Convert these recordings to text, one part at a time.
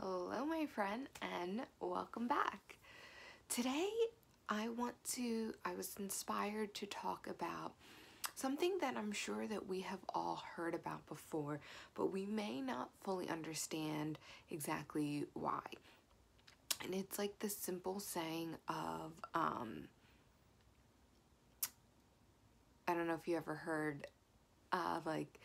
Hello, my friend, and welcome back. Today, I was inspired to talk about something that I'm sure that we have all heard about before, but we may not fully understand exactly why. And it's like the simple saying of, I don't know if you ever heard, like,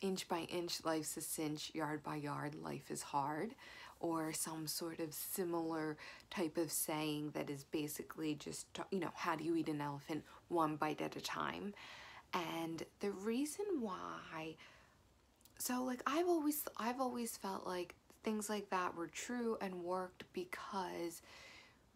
inch by inch, life's a cinch, yard by yard, life is hard, or some sort of similar type of saying that is basically just, how do you eat an elephant one bite at a time? And the reason why, so like I've always felt like things like that were true and worked because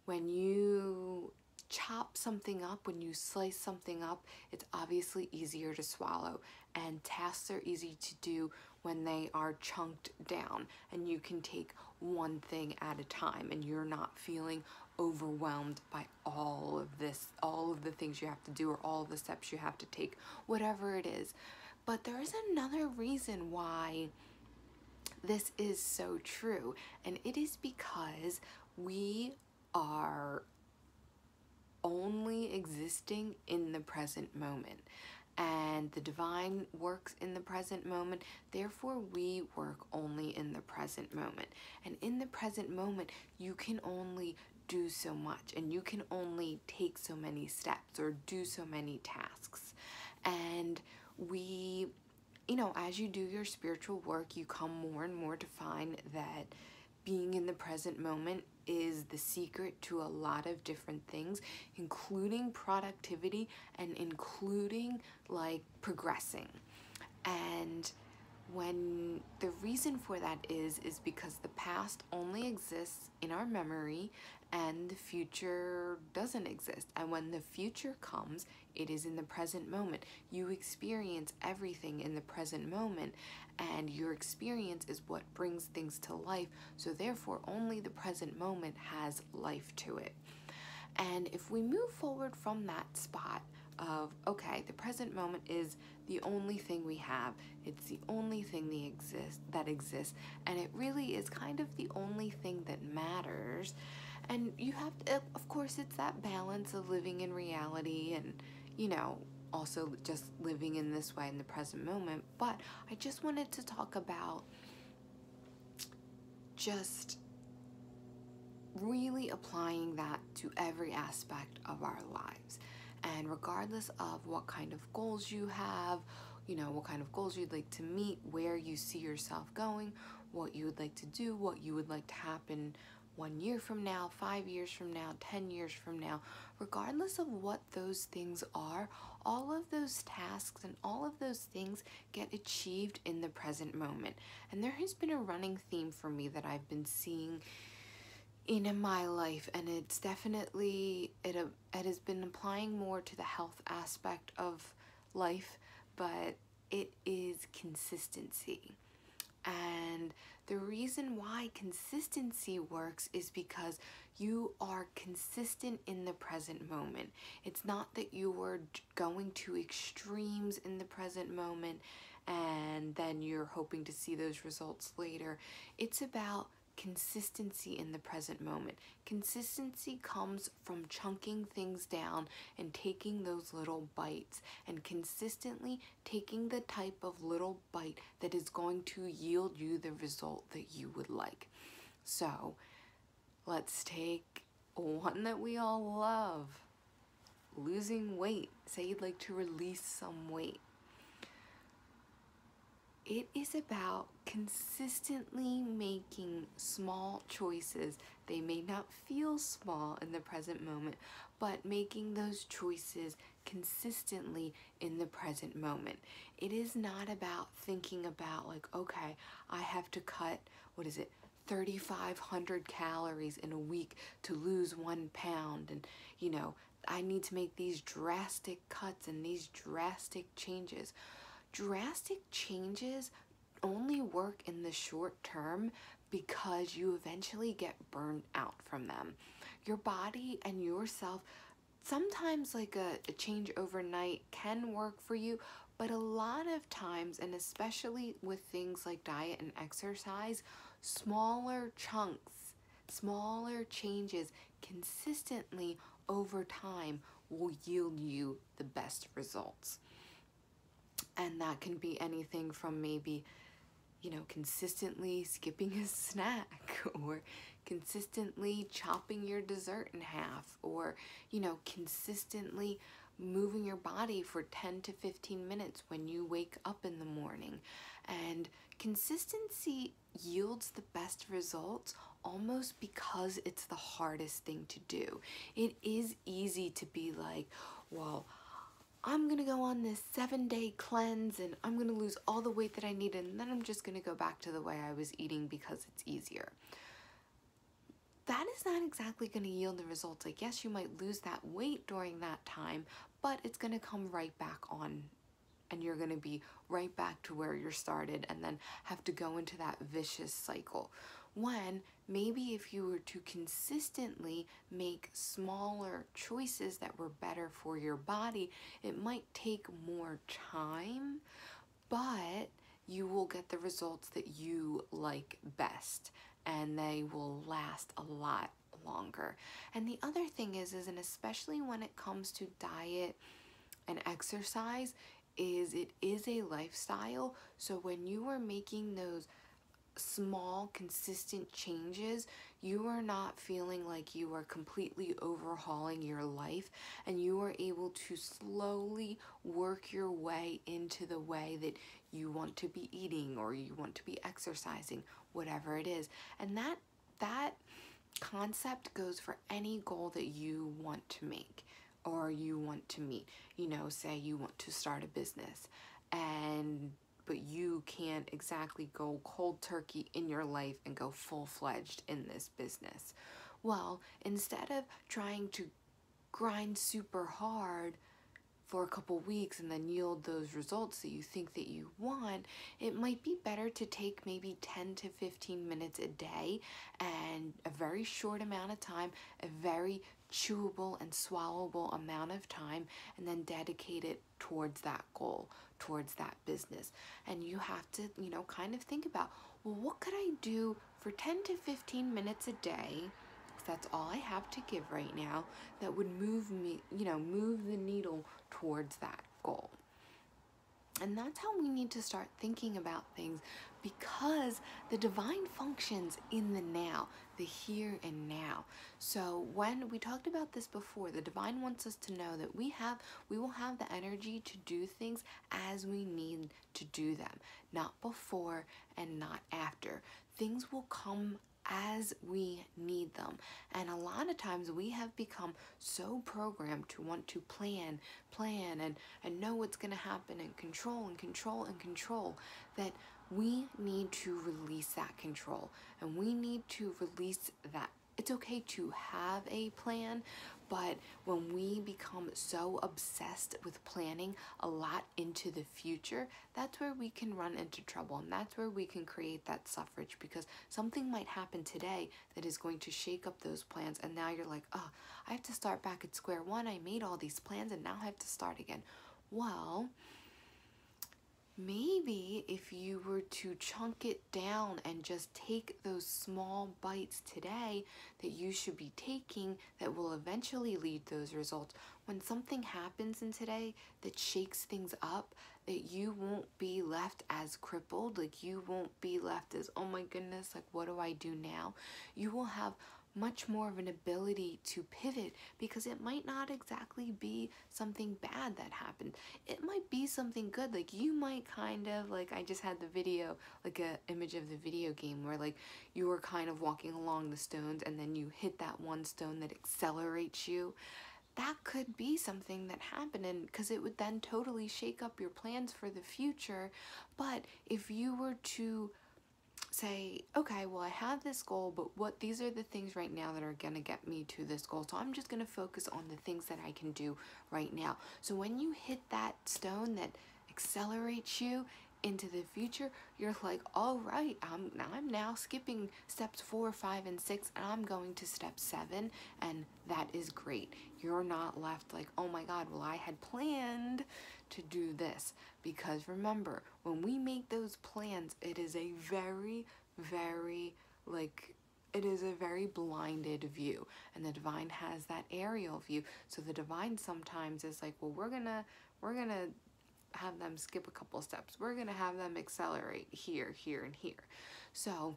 when you chop something up, when you slice something up, it's obviously easier to swallow, and tasks are easy to do when they are chunked down and you can take one thing at a time and you're not feeling overwhelmed by all of the things you have to do or all of the steps you have to take, whatever it is. But there is another reason why this is so true, and it is because we are only existing in the present moment, and the divine works in the present moment. Therefore, we work only in the present moment, and in the present moment you can only do so much, and you can only take so many steps or do so many tasks. And we, as you do your spiritual work, you come more and more to find that being in the present moment is the secret to a lot of different things, including productivity and including like progressing. And when the reason for that is because the past only exists in our memory and the future doesn't exist. And when the future comes, it is in the present moment. You experience everything in the present moment, and your experience is what brings things to life. So therefore, only the present moment has life to it. And if we move forward from that spot of, okay, the present moment is the only thing we have, it's the only thing that exists, and it really is kind of the only thing that matters. And you have to, of course, it's that balance of living in reality and, also just living in this way in the present moment. But I just wanted to talk about just really applying that to every aspect of our lives. And regardless of what kind of goals you have, what kind of goals you'd like to meet, where you see yourself going, what you would like to do, what you would like to happen 1 year from now, 5 years from now, 10 years from now, regardless of what those things are, all of those tasks and all of those things get achieved in the present moment. And there has been a running theme for me that I've been seeing in my life, and it's definitely, it has been applying more to the health aspect of life, but it is consistency. And the reason why consistency works is because you are consistent in the present moment. It's not that you are going to extremes in the present moment and then you're hoping to see those results later. It's about consistency in the present moment. Consistency comes from chunking things down and taking those little bites, and consistently taking the type of little bite that is going to yield you the result that you would like. So let's take one that we all love: losing weight. Say you'd like to release some weight. It is about consistently making small choices. They may not feel small in the present moment, but making those choices consistently in the present moment. It is not about thinking about like, okay, I have to cut, 3,500 calories in a week to lose 1 pound, and I need to make these drastic cuts and these drastic changes. Drastic changes only work in the short term because you eventually get burned out from them. Your body and yourself, sometimes like a change overnight can work for you, but a lot of times, and especially with things like diet and exercise, smaller chunks, smaller changes consistently over time will yield you the best results. And that can be anything from maybe, consistently skipping a snack, or consistently chopping your dessert in half, or, consistently moving your body for 10 to 15 minutes when you wake up in the morning. And consistency yields the best results almost because it's the hardest thing to do. It is easy to be like, well, I'm gonna go on this 7-day cleanse and I'm gonna lose all the weight that I need, and then I'm just gonna go back to the way I was eating because it's easier. That is not exactly gonna yield the results. Like, yes, you might lose that weight during that time, but it's gonna come right back on, and you're gonna be right back to where you started and then have to go into that vicious cycle. When maybe if you were to consistently make smaller choices that were better for your body, it might take more time, but you will get the results that you like best, and they will last a lot longer. And the other thing is and especially when it comes to diet and exercise, it is a lifestyle. So when you are making those small, consistent changes, you are not feeling like you are completely overhauling your life, and you are able to slowly work your way into the way that you want to be eating or you want to be exercising, whatever it is. And that concept goes for any goal that you want to make or you want to meet. Say you want to start a business, but you can't exactly go cold turkey in your life and go full-fledged in this business. Well, instead of trying to grind super hard for a couple weeks and then yield those results that you think that you want, it might be better to take maybe 10 to 15 minutes a day and a very short amount of time, a very chewable and swallowable amount of time, and then dedicate it towards that goal, towards that business. And you have to, kind of think about, well, what could I do for 10 to 15 minutes a day? That's all I have to give right now that would move me, move the needle towards that goal. And that's how we need to start thinking about things, because the divine functions in the now, the here and now. So when we talked about this before, the divine wants us to know that we will have the energy to do things as we need to do them, not before and not after. Things will come as we need them. And a lot of times we have become so programmed to want to plan and know what's going to happen and control that we need to release that control, and we need to release that. It's okay to have a plan, but when we become so obsessed with planning a lot into the future, that's where we can run into trouble, and that's where we can create that suffrage, because something might happen today that is going to shake up those plans, and now you're like, oh, I have to start back at square one. I made all these plans and now I have to start again. Well, maybe if you were to chunk it down and just take those small bites today that you should be taking that will eventually lead those results, when something happens in today that shakes things up, that you won't be left as crippled, like you won't be left as, oh my goodness, like what do I do now? You will have much more of an ability to pivot, because it might not exactly be something bad that happened. It might be something good. Like you might kind of, like I just had the video, like a image of the video game where like you were kind of walking along the stones and then you hit that one stone that accelerates you. That could be something that happened, and because it would then totally shake up your plans for the future. But if you were to say, okay, well, I have this goal, but these are the things right now that are going to get me to this goal. So I'm just going to focus on the things that I can do right now. So when you hit that stone that accelerates you into the future, you're like, all right, I'm now skipping steps 4, 5, and 6, and I'm going to step 7, and that is great. You're not left like, oh my God, well, I had planned to do this. Because remember, when we make those plans, it is a very, very, like, it is a very blinded view, and the divine has that aerial view. So the divine sometimes is like, well, we're gonna have them skip a couple steps. We're gonna have them accelerate here, here, and here. So,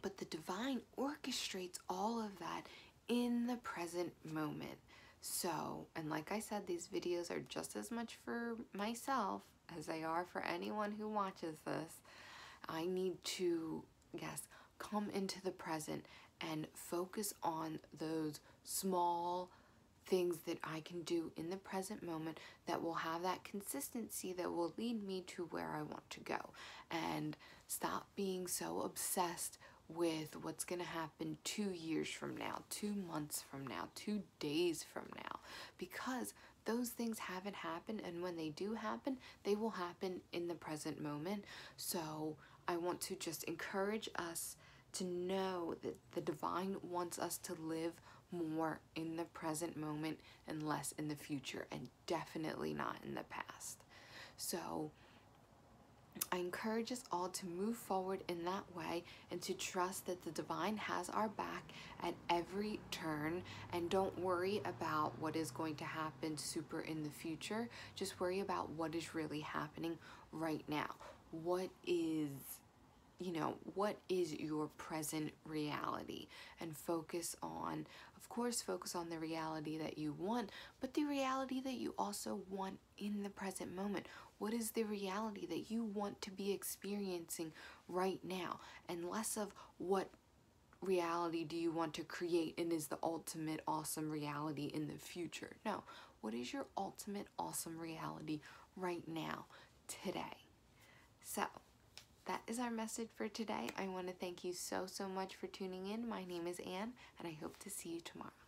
but the divine orchestrates all of that in the present moment. So, and like I said, these videos are just as much for myself as they are for anyone who watches this. I need to, yes, come into the present and focus on those small things that I can do in the present moment that will have that consistency that will lead me to where I want to go. And stop being so obsessed with what's going to happen 2 years from now, 2 months from now, 2 days from now, because those things haven't happened, and when they do happen, they will happen in the present moment. So I want to just encourage us to know that the divine wants us to live more in the present moment and less in the future, and definitely not in the past. So I encourage us all to move forward in that way and to trust that the divine has our back at every turn, and don't worry about what is going to happen super in the future. Just worry about what is really happening right now. What is, what is your present reality? And focus on, of course, focus on the reality that you want, but the reality that you also want in the present moment. What is the reality that you want to be experiencing right now? And less of what reality do you want to create and is the ultimate awesome reality in the future. No, what is your ultimate awesome reality right now, today? So, that is our message for today. I want to thank you so much for tuning in. My name is Anne, and I hope to see you tomorrow.